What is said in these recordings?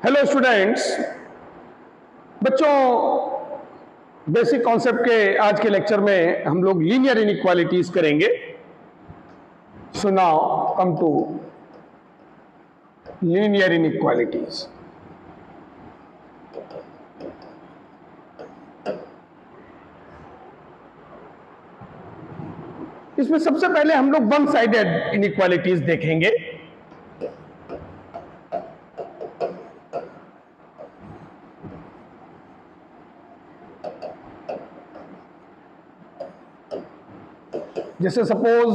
Hello students, बच्चों basic concept के आज के लेक्चर में हम लोग लीनियर इनइक्वालिटीज करेंगे। So now come to linear inequalities. इसमें सबसे पहले हम लोग वन साइडेड इनइक्वालिटीज देखेंगे। जैसे suppose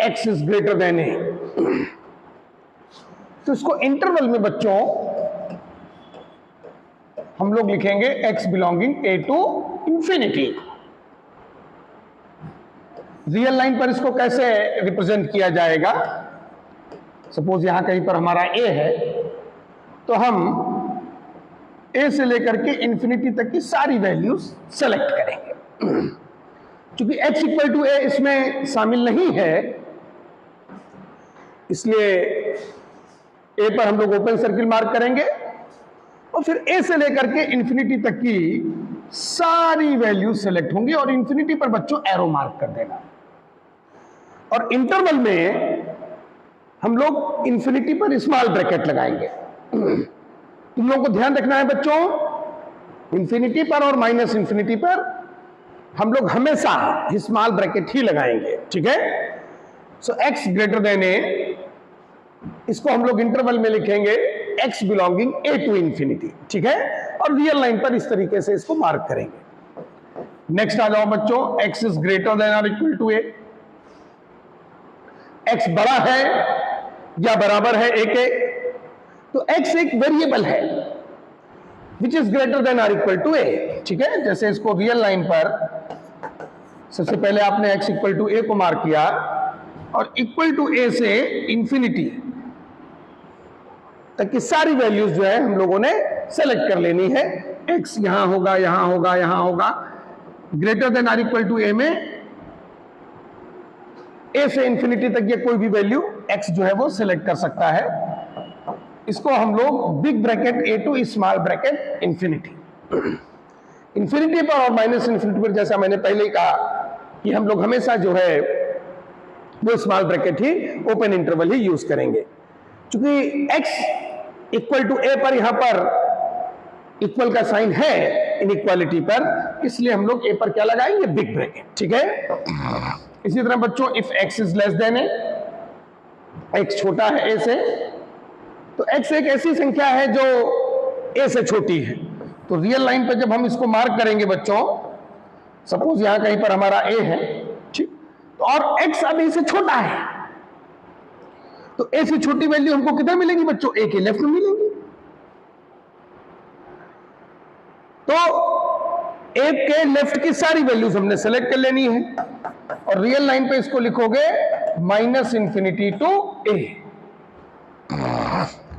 x is greater than A, तो इसको इंटरवल में बच्चों हम लोग लिखेंगे x belonging a to infinity. Real line पर इसको कैसे रिप्रेजेंट किया जाएगा? सपोज यहां कहीं पर हमारा a है, तो हम a से लेकर के इंफिनिटी तक की सारी वैल्यूज सेलेक्ट करेंगे। क्योंकि x इक्वल टू a इसमें शामिल नहीं है, इसलिए a पर हम लोग ओपन सर्किल मार्क करेंगे और फिर a से लेकर के इंफिनिटी तक की सारी वैल्यू सेलेक्ट होंगी और इंफिनिटी पर बच्चों एरो मार्क कर देना। और इंटरवल में हम लोग इंफिनिटी पर स्मॉल ब्रैकेट लगाएंगे। तुम लोगों को ध्यान रखना है बच्चों, इंफिनिटी पर और माइनस इंफिनिटी पर हम लोग हमेशा स्मॉल ब्रैकेट ही लगाएंगे, ठीक है? So x greater than a, इसको हम लोग इंटरवल में लिखेंगे x belonging a to infinity, ठीक है? और रियल लाइन पर इस तरीके से इसको मार्क करेंगे। नेक्स्ट आ जाओ बच्चों, x इज ग्रेटर देन और इक्वल टू a। x बड़ा है या बराबर है a के, तो x एक वेरिएबल है विच इज ग्रेटर देन और इक्वल टू a, ठीक है? जैसे इसको रियल लाइन पर सबसे पहले आपने x इक्वल टू a को मार्क किया और इक्वल टू a से इंफिनिटी तक की सारी वैल्यूज जो है हम लोगों ने सेलेक्ट कर लेनी है। x यहां होगा, यहां होगा, यहां होगा। ग्रेटर देन और इक्वल टू a में a से इंफिनिटी तक ये कोई भी वैल्यू x जो है वो सेलेक्ट कर सकता है। इसको हम लोग big bracket a to small bracket infinity. Infinity पर और माइनस इंफिनिटी पर जैसा मैंने पहले ही कहा कि हम लोग हमेशा जो है वो स्मॉल ब्रैकेट ही, ओपन इंटरवल ही यूज करेंगे। क्योंकि x इक्वल टू a पर यहां पर इक्वल का साइन है इनइक्वालिटी पर, इसलिए हम लोग a पर क्या लगाएंगे? बिग ब्रैकेट, ठीक है? इसी तरह बच्चों if x is less than a, x छोटा है a से, तो x एक ऐसी संख्या है जो a से छोटी है। तो रियल लाइन पर जब हम इसको मार्क करेंगे बच्चों, सपोज यहां कहीं पर हमारा a है, ठीक, तो और x अब a से छोटा है, तो a से छोटी वैल्यू हमको किधर मिलेगी बच्चों? a के लेफ्ट में मिलेगी। तो a के लेफ्ट की सारी वैल्यूज हमने सेलेक्ट कर लेनी है और रियल लाइन पे इसको लिखोगे minus infinity to a।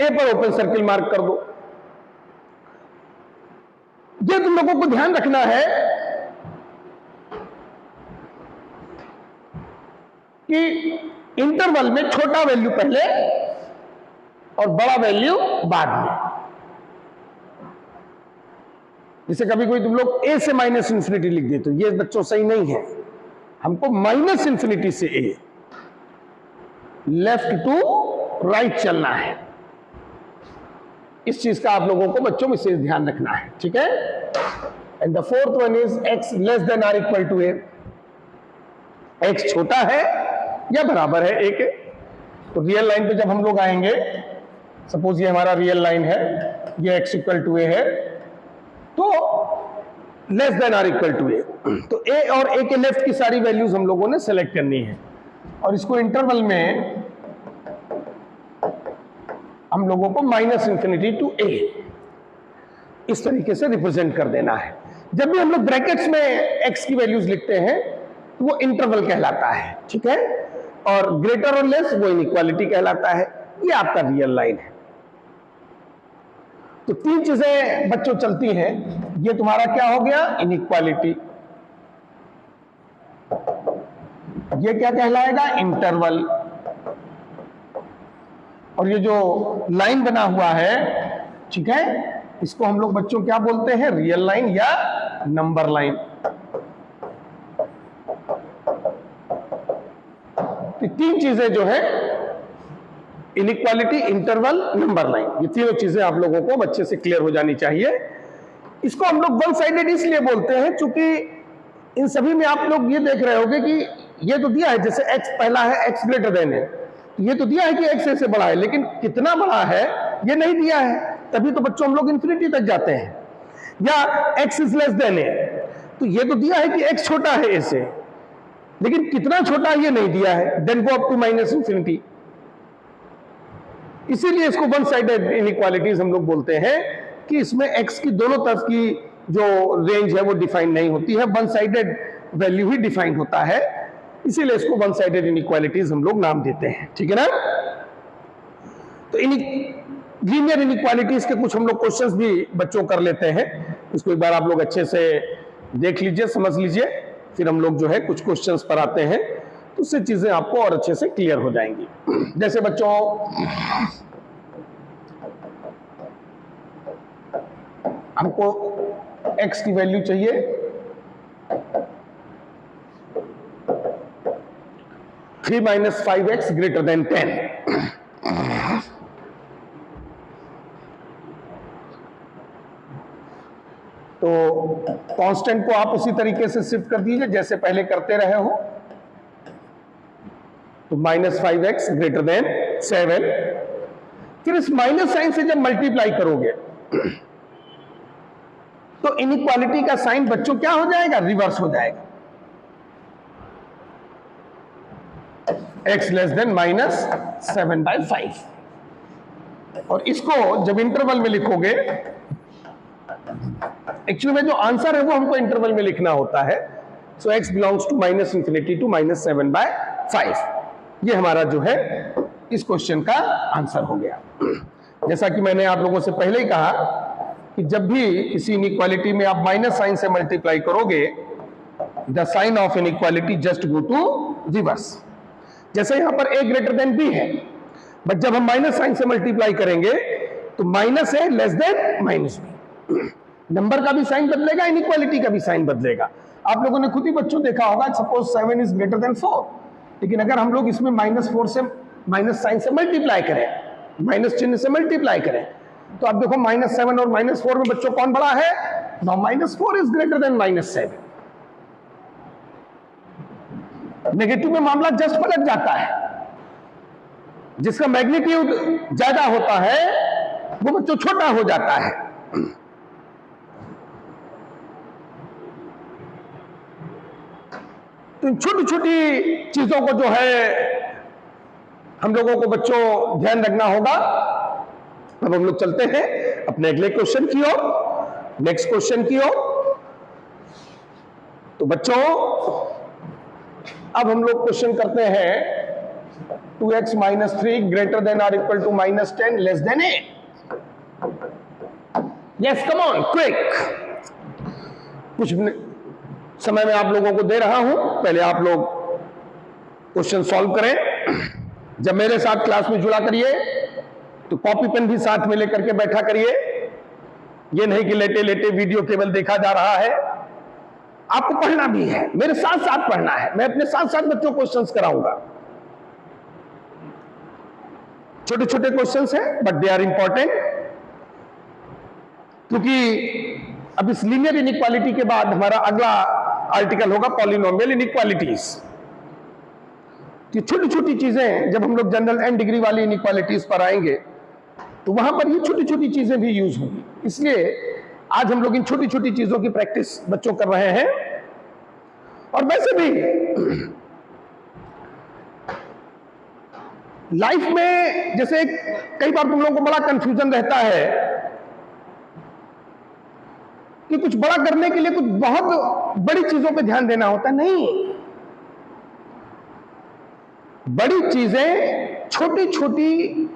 a पर ओपन सर्किल मार्क कर दो। ये तुम लोगों को ध्यान रखना है कि इंटरवल में छोटा वैल्यू पहले और बड़ा वैल्यू बाद में। जैसे कभी कोई तुम लोग a से माइनस इंफिनिटी लिख दे, तो ये बच्चों सही नहीं है। हमको माइनस इंफिनिटी से a, लेफ्ट टू राइट चलना है। इस चीज का आप लोगों को बच्चों विशेष ध्यान रखना है, ठीक है? And the fourth one is x less then और इक्वल टू a। x छोटा है या बराबर है a के, तो रियल लाइन पे जब हम लोग आएंगे, सपोज ये हमारा रियल लाइन है, ये x इक्वल टू a है, तो लेस देन और इक्वल टू a, तो a और a के लेफ्ट की सारी वैल्यूज हम लोगों ने सेलेक्ट करनी है और इसको इंटरवल में हम लोगों को माइनस इंफिनिटी टू a इस तरीके से रिप्रेजेंट कर देना है। जब भी हम लोग ब्रैकेट्स में x की वैल्यूज लिखते हैं तो वो इंटरवल कहलाता है, ठीक है? और ग्रेटर और लेस वो इनइक्वालिटी कहलाता है। ये आपका रियल लाइन है। तो तीन चीजें बच्चों चलती हैं। ये तुम्हारा क्या हो गया? इनइक्वालिटी। ये क्या कहलाएगा? इंटरवल। और ये जो लाइन बना हुआ है, ठीक है, इसको हम लोग बच्चों क्या बोलते हैं, रियल लाइन या नंबर लाइन। तो तीन चीजें जो है, इनइक्वालिटी, इंटरवल, नंबर लाइन, ये तीनों चीजें आप लोगों को बच्चे से क्लियर हो जानी चाहिए। इसको हम लोग वन साइडेड इसलिए बोलते हैं क्योंकि इन सभी में आप लोग ये देख रहे होंगे कि ये तो दिया है, जैसे x पहला है, x ग्रेटर देन है, ये तो दिया है कि x से बड़ा है, लेकिन कितना बड़ा है ये नहीं दिया है, तभी तो बच्चों हम लोग इन्फिनिटी तक जाते हैं। या x इज लेस देन है, तो ये तो दिया है कि x छोटा है a से, लेकिन कितना छोटा ये नहीं दिया है, then go up to minus infinity. इसीलिए इसको वन साइडेड इनइक्वालिटीज हम लोग बोलते हैं कि इसमें x की दोनों तरफ की जो रेंज है वो डिफाइन नहीं होती है, वन साइडेड वैल्यू ही डिफाइन होता है, इसीलिए इसको वन साइडेड इनइक्वालिटीज हम लोग नाम देते हैं, ठीक है ना। तो लीनियर इनइक्वालिटीज के कुछ हम लोग क्वेश्चंस भी बच्चों कर लेते हैं, इसको एक बार आप लोग अच्छे से देख लीजिए, समझ लीजिए, फिर हम लोग जो है कुछ क्वेश्चंस पर आते हैं, तो उससे चीजें आपको और अच्छे से क्लियर हो जाएंगी। जैसे बच्चों हमको x की वैल्यू चाहिए 3 - 5x ग्रेटर देन 10। तो कांस्टेंट को आप उसी तरीके से शिफ्ट कर दीजिए जैसे पहले करते रहे हो, तो -5x ग्रेटर देन 7। फिर इस माइनस साइन से जब मल्टीप्लाई करोगे तो इनइक्वालिटी का साइन बच्चों क्या हो जाएगा, रिवर्स हो जाएगा, x लेस देन -7/5। और इसको जब इंटरवल में लिखोगे, एक्चुअली में जो आंसर है वो हमको इंटरवल में लिखना होता है, so x belongs to -∞ to -7/5। ये हमारा जो है इस क्वेश्चन का आंसर हो गया। जैसा कि मैंने आप लोगों से पहले ही कहा कि जब भी किसी इनइक्वालिटी में आप माइनस साइन से मल्टीप्लाई करोगे, the sign of inequality just go to reverse. जैसे यहां पर a ग्रेटर देन b है, बट जब हम माइनस साइन से मल्टीप्लाई करेंगे तो माइनस है less than minus b, number का भी साइन बदलेगा, इनइक्वालिटी का भी साइन बदलेगा। आप लोगों ने खुद ही बच्चों देखा होगा, सपोज 7 इज ग्रेटर देन 4, लेकिन अगर हम लोग इसमें -4 से माइनस साइन से मल्टीप्लाई करें, माइनस चिन्ह से मल्टीप्लाई करें, तो आप देखो -7 और -4 में बच्चों कौन बड़ा है, now -4 is greater then -7। Negative में मामला जस्ट पलट जाता है, जिसका मैग्नीट्यूड ज्यादा होता है वो बच्चों छोटा हो जाता है। तो इन छोटी छोटी चीजों को जो है हम लोगों को बच्चों ध्यान रखना होगा। अब हम लोग चलते हैं अपने अगले क्वेश्चन की ओर, नेक्स्ट क्वेश्चन की ओर। तो बच्चों अब हम लोग क्वेश्चन करते हैं 2x - 3 greater than or equal to -10 less than 8। Yes, come on quick. कुछ समय में आप लोगों को दे रहा हूं, पहले आप लोग क्वेश्चन सॉल्व करें। जब मेरे साथ क्लास में जुड़ा करिए तो कॉपी पेन भी साथ में लेकर के बैठा करिए। ये नहीं कि लेटे लेटे वीडियो केवल देखा जा रहा है, आपको पढ़ना भी है, मेरे साथ साथ पढ़ना है। मैं अपने साथ साथ बच्चों को क्वेश्चंस कराऊंगा। छोटे छोटे क्वेश्चंस हैं बट दे आर इंपॉर्टेंट, क्योंकि अब इस लीनियर इनइक्वालिटी के बाद हमारा अगला आर्टिकल होगा पॉलिनोमियल इनइक्वालिटीज। ये छोटी छोटी चीजें जब हम लोग जनरल n डिग्री वाली इनइक्वालिटीज पर आएंगे तो वहां पर ये छोटी छोटी चीजें भी यूज होंगी, इसलिए आज हम लोग इन छोटी छोटी चीजों की प्रैक्टिस बच्चों कर रहे हैं। और वैसे भी लाइफ में जैसे कई बार तुम लोगों को बड़ा कंफ्यूजन रहता है कि कुछ बड़ा करने के लिए कुछ बहुत बड़ी चीजों पे ध्यान देना होता है। नहीं, बड़ी चीजें छोटी छोटी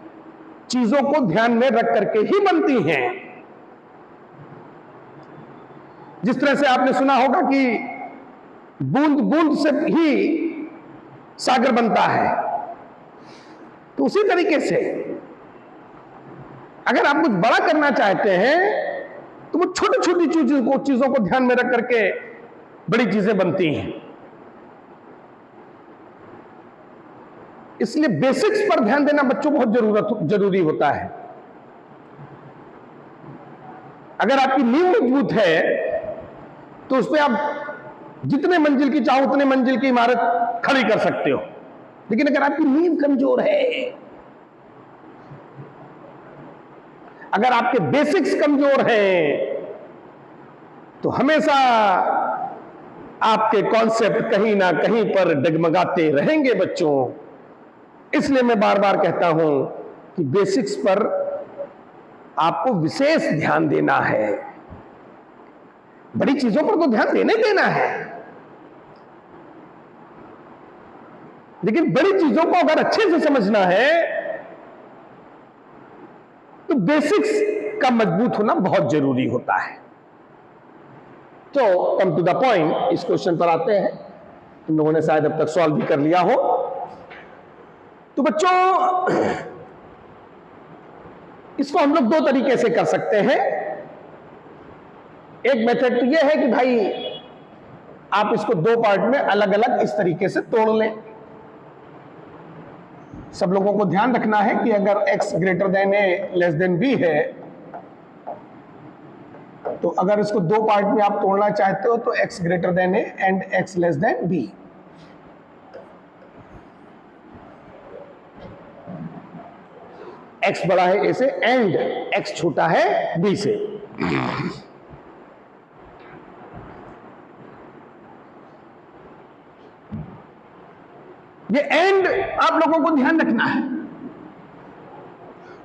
चीजों को ध्यान में रख करके ही बनती हैं। जिस तरह से आपने सुना होगा कि बूंद बूंद से ही सागर बनता है, तो उसी तरीके से अगर आप कुछ बड़ा करना चाहते हैं तो वो छोटी छोटी चीजों को ध्यान में रख करके बड़ी चीजें बनती हैं। इसलिए बेसिक्स पर ध्यान देना बच्चों बहुत जरूरी होता है। अगर आपकी नींव मजबूत है तो उसमें आप जितने मंजिल की चाहो उतने मंजिल की इमारत खड़ी कर सकते हो। लेकिन अगर आपकी नींव कमजोर है, अगर आपके बेसिक्स कमजोर हैं, तो हमेशा आपके कॉन्सेप्ट कहीं ना कहीं पर डगमगाते रहेंगे बच्चों। इसलिए मैं बार बार कहता हूं कि बेसिक्स पर आपको विशेष ध्यान देना है। बड़ी चीजों पर तो ध्यान देना है, लेकिन बड़ी चीजों को अगर अच्छे से समझना है तो बेसिक्स का मजबूत होना बहुत जरूरी होता है। तो कम टू द पॉइंट, इस क्वेश्चन पर आते हैं। तुम लोगों ने शायद अब तक सॉल्व भी कर लिया हो। तो बच्चों, इसको हम लोग दो तरीके से कर सकते हैं। एक मेथड तो यह है कि भाई आप इसको दो पार्ट में अलग अलग इस तरीके से तोड़ लें। सब लोगों को ध्यान रखना है कि अगर x greater than a less than b है, तो अगर इसको दो पार्ट में आप तोड़ना चाहते हो तो x greater than a and x less than b। x बड़ा है a से एंड x छोटा है b से। ये एंड आप लोगों को ध्यान रखना है,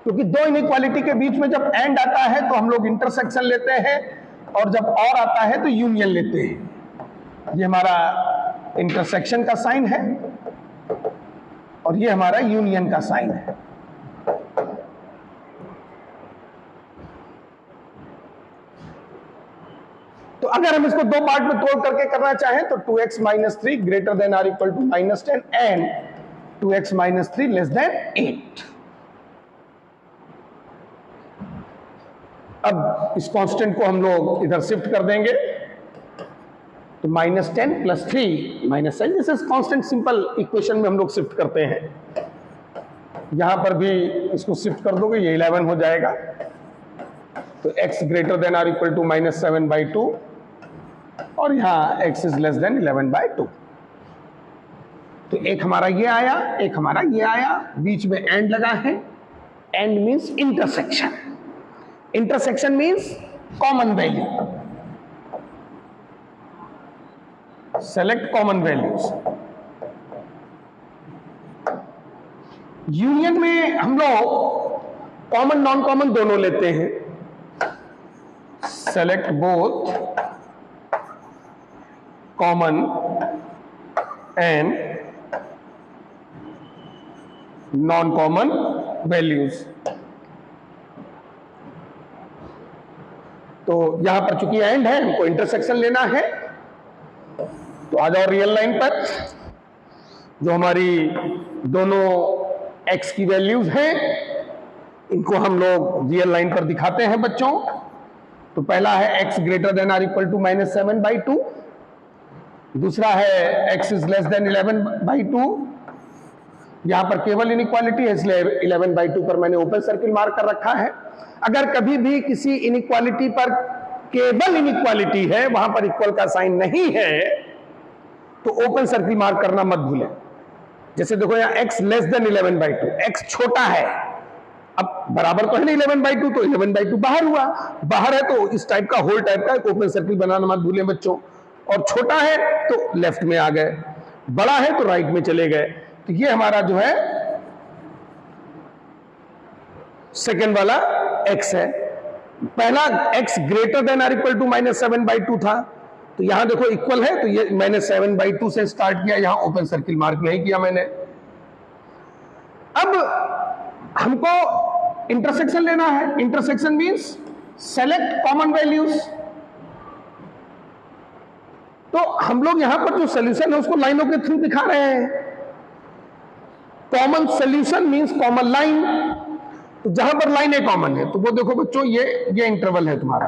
क्योंकि दो इनइक्वालिटी के बीच में जब एंड आता है तो हम लोग इंटरसेक्शन लेते हैं, और जब और आता है तो यूनियन लेते हैं। ये हमारा इंटरसेक्शन का साइन है और ये हमारा यूनियन का साइन है। तो अगर हम इसको दो पार्ट में तोड़ करके करना चाहें तो 2x minus 3 greater than or equal to -10 and 2x minus 3 less than 8। अब इस कांस्टेंट को हम लोग इधर शिफ्ट कर देंगे, तो -10 plus 3 -10, this is constant. Simple equation में हम लोग शिफ्ट करते हैं। यहां पर भी इसको शिफ्ट कर दोगे, ये 11 हो जाएगा। तो x greater than or equal to -7/2 और यहां x इज लेस देन 11/2। तो एक हमारा ये आया, एक हमारा ये आया, बीच में एंड लगा है। And means intersection. Intersection means common value. Select common values. Union में हम लोग कॉमन नॉन कॉमन दोनों लेते हैं। Select both common and non common values. तो यहां पर चूंकि एंड है, हमको इंटरसेक्शन लेना है। तो आ जाओ रियल लाइन पर। जो हमारी दोनों x की वैल्यूज हैं, इनको हम लोग रियल लाइन पर दिखाते हैं बच्चों। तो पहला है x greater than or equal to -7/2, दूसरा है x इज लेस देन 11/2। यहां पर केवल इनइक्वालिटी है, इसलिए 11/2 पर मैंने ओपन सर्किल मार्क कर रखा है। अगर कभी भी किसी इनइक्वालिटी पर केवल इनइक्वालिटी है, वहां पर इक्वल का साइन नहीं है, तो ओपन सर्किल मार्क करना मत भूलें। जैसे देखो यहां x लेस देन 11/2, x छोटा है। अब बराबर तो है ना 11/2, तो 11/2 बाहर हुआ। बाहर है तो इस टाइप का, होल टाइप का एक ओपन सर्किल बनाना मत भूलें बच्चों। और छोटा है तो लेफ्ट में आ गए, बड़ा है तो राइट में चले गए। तो ये हमारा जो है सेकेंड वाला x है। पहला x greater than or equal to -7/2 था, तो यहां देखो इक्वल है, तो ये मैंने 7/2 से स्टार्ट किया, यहां ओपन सर्किल मार्क नहीं किया मैंने। अब हमको इंटरसेक्शन लेना है। Intersection means select common values. तो हम लोग यहां पर जो सोल्यूशन है उसको लाइनों के थ्रू दिखा रहे हैं। Common solution means common line. तो जहां पर लाइनें कॉमन है तो वो देखो बच्चों, ये इंटरवल है तुम्हारा,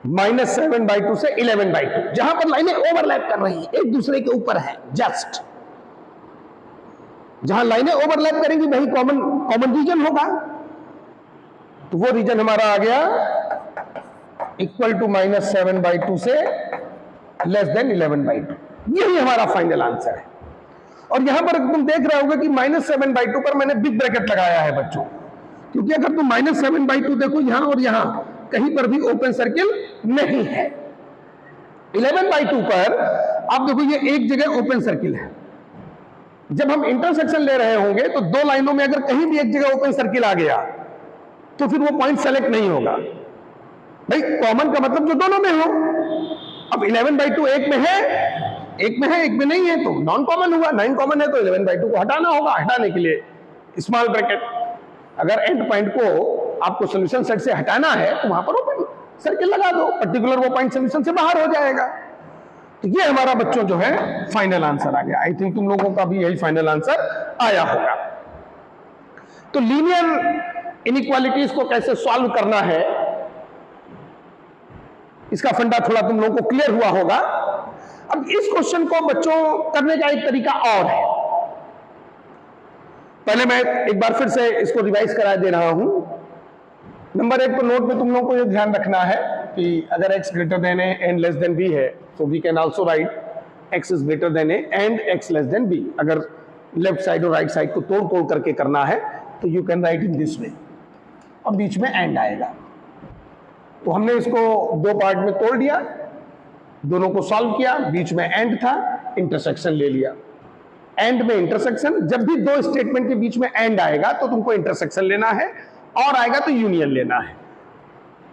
-7/2 से 11/2, जहां पर लाइनें ओवरलैप कर रही हैं, एक दूसरे के ऊपर है, जस्ट जहां लाइनें ओवरलैप करेंगी वही कॉमन रीजन होगा। तो वो रीजन हमारा आ गया इक्वल टू -7/2 से <11/2। यही हमारा फाइनल आंसर है। और यहां पर तुम देख रहे होगे कि -7/2 पर मैंने बिग ब्रैकेट लगाया है बच्चों, क्योंकि अगर तुम -7/2 देखो यहां और यहां कहीं पर भी ओपन सर्किल नहीं है। 11/2 पर आप देखो ये एक जगह ओपन सर्किल है। जब हम इंटरसेक्शन ले रहे होंगे तो दो लाइनों में अगर कहीं भी एक जगह ओपन सर्किल आ गया तो फिर वो पॉइंट सेलेक्ट नहीं होगा। भाई कॉमन का मतलब जो दोनों में हो। अब 11/2 एक में है, एक में नहीं है, तो नॉन कॉमन हुआ। 9 कॉमन है तो 11/2 को हटाना होगा। हटाने के लिए स्मॉल ब्रैकेट, अगर एंड पॉइंट को आपको सॉल्यूशन सेट से हटाना है तो वहां पर ओपन सर्किल लगा दो, पर्टिकुलर वो पॉइंट सॉल्यूशन से बाहर हो जाएगा। तो ये हमारा बच्चों जो है फाइनल आंसर आ गया। आई थिंक तुम लोगों का भी यही फाइनल आंसर आया होगा। तो लीनियर इनइक्वालिटीज को कैसे सॉल्व करना है, इसका फंडा थोड़ा तुम लोगों को क्लियर हुआ होगा। अब इस क्वेश्चन को बच्चों करने का एक तरीका और है। पहले मैं एक बार फिर से इसको रिवाइज करा दे रहा हूं। नंबर 1 पर नोट में तुम लोगों को यह ध्यान रखना है कि अगर x greater than a and less than b है तो we can also write x is greater than a and x less than b। अगर लेफ्ट साइड और राइट साइड को तोड़ करके करना है तो you can write in this way, और बीच में एंड आएगा। तो हमने इसको दो पार्ट में तोड़ दिया, दोनों को सॉल्व किया, बीच में एंड था, इंटरसेक्शन ले लिया। एंड में इंटरसेक्शन, जब भी दो स्टेटमेंट के बीच में एंड आएगा तो तुमको इंटरसेक्शन लेना है, और आएगा तो यूनियन लेना है।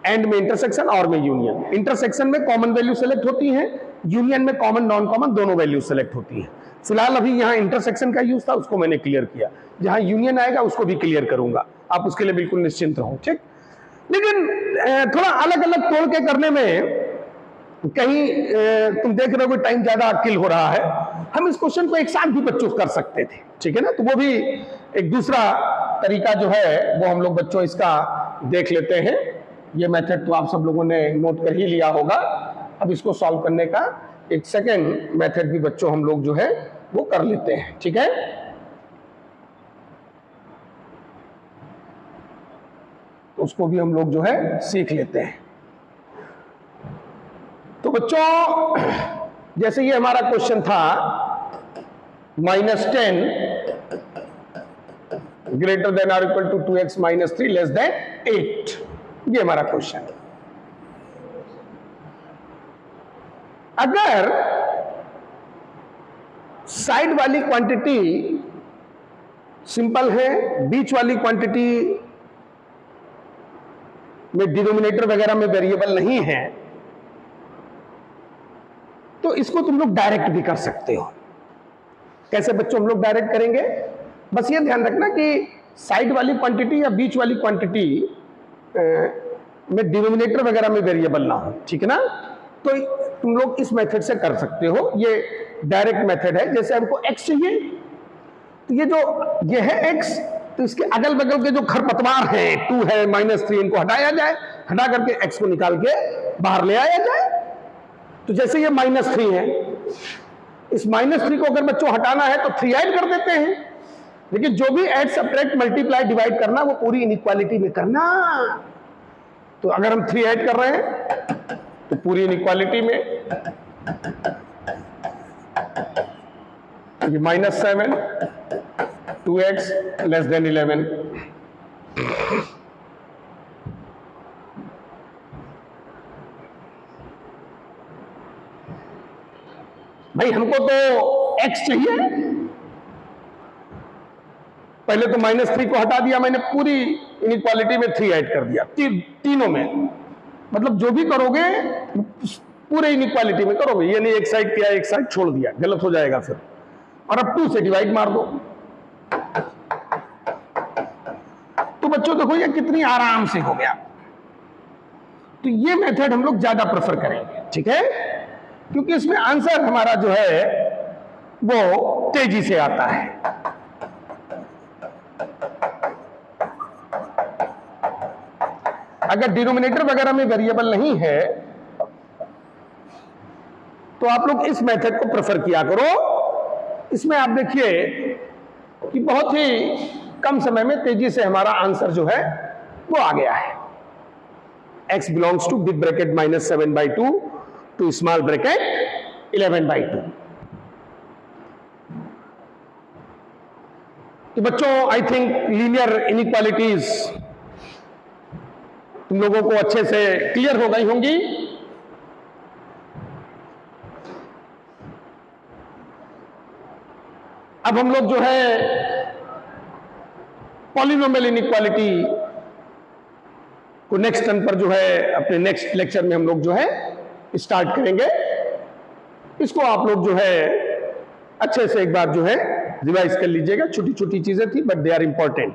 एंड में इंटरसेक्शन, और में यूनियन। इंटरसेक्शन में कॉमन वैल्यू सेलेक्ट होती है, यूनियन में कॉमन नॉन कॉमन दोनों वैल्यू सेलेक्ट होती है। फिलहाल अभी यहां इंटरसेक्शन का यूज था, उसको मैंने क्लियर किया। जहां यूनियन आएगा उसको भी क्लियर करूंगा, आप उसके लिए बिल्कुल निश्चिंत रहो, ठीक। लेकिन थोड़ा अलग अलग तोड़ के करने में कहीं तुम देख रहे हो कि टाइम ज्यादा किल हो रहा है। हम इस क्वेश्चन को एक साथ भी बच्चों कर सकते थे, ठीक है ना। तो वो भी एक दूसरा तरीका जो है वो हम लोग बच्चों इसका देख लेते हैं। ये मेथड तो आप सब लोगों ने नोट कर ही लिया होगा। अब इसको सॉल्व करने का एक सेकेंड मेथड भी बच्चों हम लोग जो है वो कर लेते हैं, ठीक है। तो उसको भी हम लोग जो है सीख लेते हैं। तो बच्चों जैसे ये हमारा क्वेश्चन था -10 ग्रेटर देन और equal to 2x - 3 less than 8, ये हमारा क्वेश्चन है। अगर साइड वाली क्वांटिटी सिंपल है, बीच वाली क्वांटिटी में डिनोमिनेटर वगैरह में वेरिएबल नहीं है, तो इसको तुम लोग डायरेक्ट भी कर सकते हो। कैसे बच्चों हम लोग डायरेक्ट करेंगे? बस ये ध्यान रखना कि साइड वाली क्वांटिटी या बीच वाली क्वांटिटी में डिनोमिनेटर वगैरह में वेरिएबल ना हो, ठीक है ना। तो तुम लोग इस मेथड से कर सकते हो, ये डायरेक्ट मेथड है। जैसे हमको x चाहिए तो ये है x, तो इसके अगल बगल के जो खरपतवार हैं 2 है -3, इनको हटाया जाए, हटा करके x को निकाल के बाहर ले आया जाए। तो जैसे ये -3 है, इस -3 को अगर बच्चों हटाना है तो 3 ऐड कर देते हैं। लेकिन जो भी ऐड सब्ट्रैक्ट मल्टीप्लाई डिवाइड करना वो पूरी इनइक्वालिटी में करना। तो अगर हम 3 ऐड कर रहे हैं तो पूरी इनइक्वालिटी में ये -7 2x लेस देन 11। भाई हमको तो x चाहिए, पहले तो -3 को हटा दिया मैंने, पूरी इनइक्वालिटी में 3 ऐड कर दिया, तीनों में। मतलब जो भी करोगे पूरे इनइक्वालिटी में करोगे, ये नहीं एक साइड किया एक साइड छोड़ दिया, गलत हो जाएगा फिर। और अब 2 से डिवाइड मार दो। तो बच्चों देखो ये कितनी आराम से हो गया। तो ये मेथड हम लोग ज्यादा प्रेफर करेंगे, ठीक है, क्योंकि इसमें आंसर हमारा जो है वो तेजी से आता है। अगर डिनोमिनेटर वगैरह में वेरिएबल नहीं है तो आप लोग इस मेथड को प्रेफर किया करो। इसमें आप देखिए कि बहुत ही कम समय में तेजी से हमारा आंसर जो है वो आ गया है। x belongs to big bracket -7/2 to small bracket 11/2। तो बच्चों, आई थिंक लीनियर इनइक्वालिटीज तुम लोगों को अच्छे से क्लियर हो गई होंगी। अब हम लोग जो है पॉलिनोमियल इनइक्वालिटी को नेक्स्ट टर्न पर जो है अपने नेक्स्ट लेक्चर में हम लोग जो है स्टार्ट करेंगे। इसको आप लोग जो है अच्छे से एक बार जो है रिवाइज कर लीजिएगा। छोटी छोटी चीजें थी बट दे आर इंपॉर्टेंट।